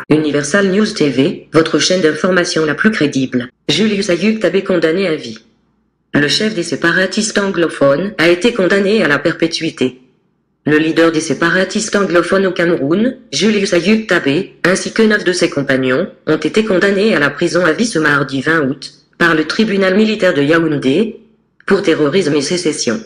Universal News TV, votre chaîne d'information la plus crédible. Julius Ayub Tabé condamné à vie. Le chef des séparatistes anglophones a été condamné à la perpétuité. Le leader des séparatistes anglophones au Cameroun, Julius Ayub Tabé, ainsi que 9 de ses compagnons, ont été condamnés à la prison à vie ce mardi 20 août, par le tribunal militaire de Yaoundé, pour terrorisme et sécession.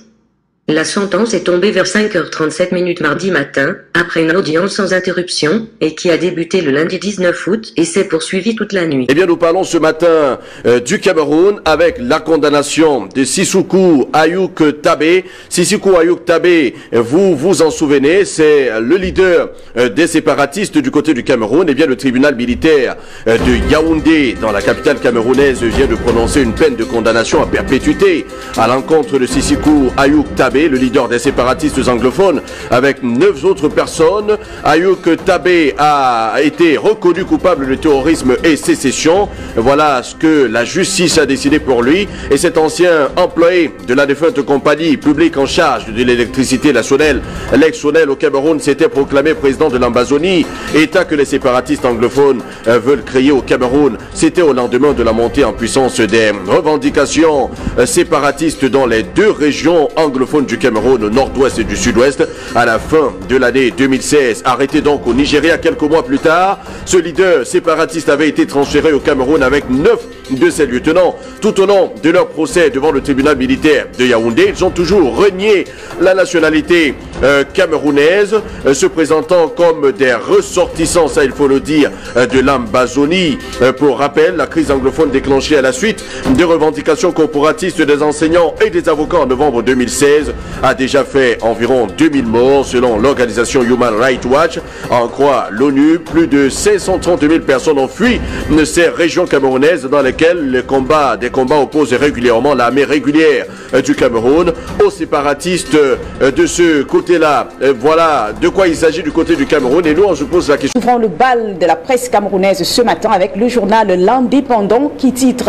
La sentence est tombée vers 5h37 mardi matin, après une audience sans interruption, et qui a débuté le lundi 19 août et s'est poursuivie toute la nuit. Eh bien, nous parlons ce matin du Cameroun avec la condamnation de Sissoko Ayuk Tabé. Sissoko Ayuk Tabé, vous vous en souvenez, c'est le leader des séparatistes du côté du Cameroun. Eh bien, le tribunal militaire de Yaoundé, dans la capitale camerounaise, vient de prononcer une peine de condamnation à perpétuité à l'encontre de Sissoko Ayuk Tabé, le leader des séparatistes anglophones, avec 9 autres personnes. Ayuk Tabé a été reconnu coupable de terrorisme et sécession. Voilà ce que la justice a décidé pour lui. Et cet ancien employé de la défunte compagnie publique en charge de l'électricité, la SONEL, l'ex-SONEL au Cameroun, s'était proclamé président de l'Ambazonie, État que les séparatistes anglophones veulent créer au Cameroun. C'était au lendemain de la montée en puissance des revendications séparatistes dans les 2 régions anglophones du Cameroun, au nord-ouest et du sud-ouest, à la fin de l'année 2016. Arrêté donc au Nigeria quelques mois plus tard, ce leader séparatiste avait été transféré au Cameroun avec 9 de ses lieutenants. Tout au long de leur procès devant le tribunal militaire de Yaoundé, ils ont toujours renié la nationalité camerounaise, se présentant comme des ressortissants, ça il faut le dire, de l'Ambazonie. Pour rappel, la crise anglophone déclenchée à la suite des revendications corporatistes des enseignants et des avocats en novembre 2016 a déjà fait environ 2000 morts selon l'organisation Human Rights Watch. À en croire l'ONU, plus de 530 000 personnes ont fui ces régions camerounaises dans lesquelles des combats opposent régulièrement l'armée régulière du Cameroun aux séparatistes de ce côté-là. Voilà de quoi il s'agit du côté du Cameroun, et nous on se pose la question. Ouvrons le bal de la presse camerounaise ce matin avec le journal L'Indépendant qui titre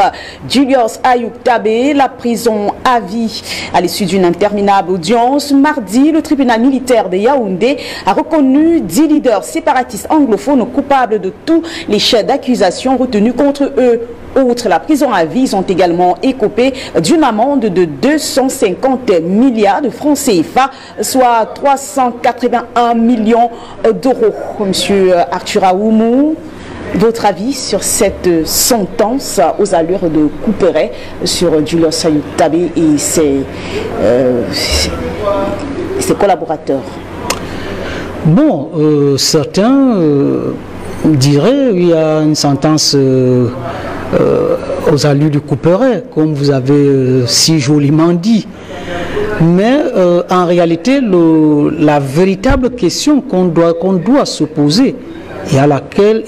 Julius Ayuk Tabé, la prison à vie. À l'issue d'une interminable audience, mardi, le tribunal militaire de Yaoundé a reconnu 10 leaders séparatistes anglophones coupables de tous les chefs d'accusation retenus contre eux. Outre la prison à vie, ils ont également écopé d'une amende de 250 milliards de francs CFA, soit 381 millions d'euros. Monsieur Arthur Aoumou, votre avis sur cette sentence aux allures de couperet sur Julius Ayuk Tabé et ses collaborateurs? Bon, certains diraient qu'il y a une sentence aux allures du couperet, comme vous avez si joliment dit. Mais en réalité, la véritable question qu'on doit se poser et à laquelle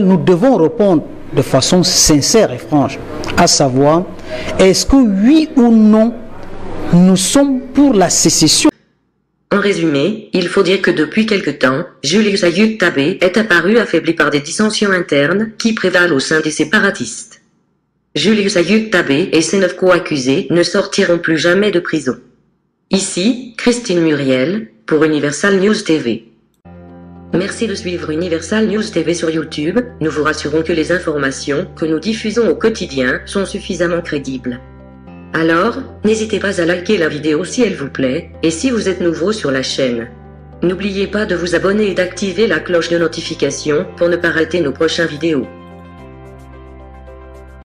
nous devons répondre de façon sincère et franche, à savoir, est-ce que oui ou non, nous sommes pour la sécession? En résumé, il faut dire que depuis quelque temps, Julius Ayuk Tabé est apparu affaibli par des dissensions internes qui prévalent au sein des séparatistes. Julius Ayuk Tabé et ses 9 co-accusés ne sortiront plus jamais de prison. Ici, Christine Muriel, pour Universal News TV. Merci de suivre Universal News TV sur YouTube, nous vous rassurons que les informations que nous diffusons au quotidien sont suffisamment crédibles. Alors, n'hésitez pas à liker la vidéo si elle vous plaît, et si vous êtes nouveau sur la chaîne. N'oubliez pas de vous abonner et d'activer la cloche de notification pour ne pas rater nos prochaines vidéos.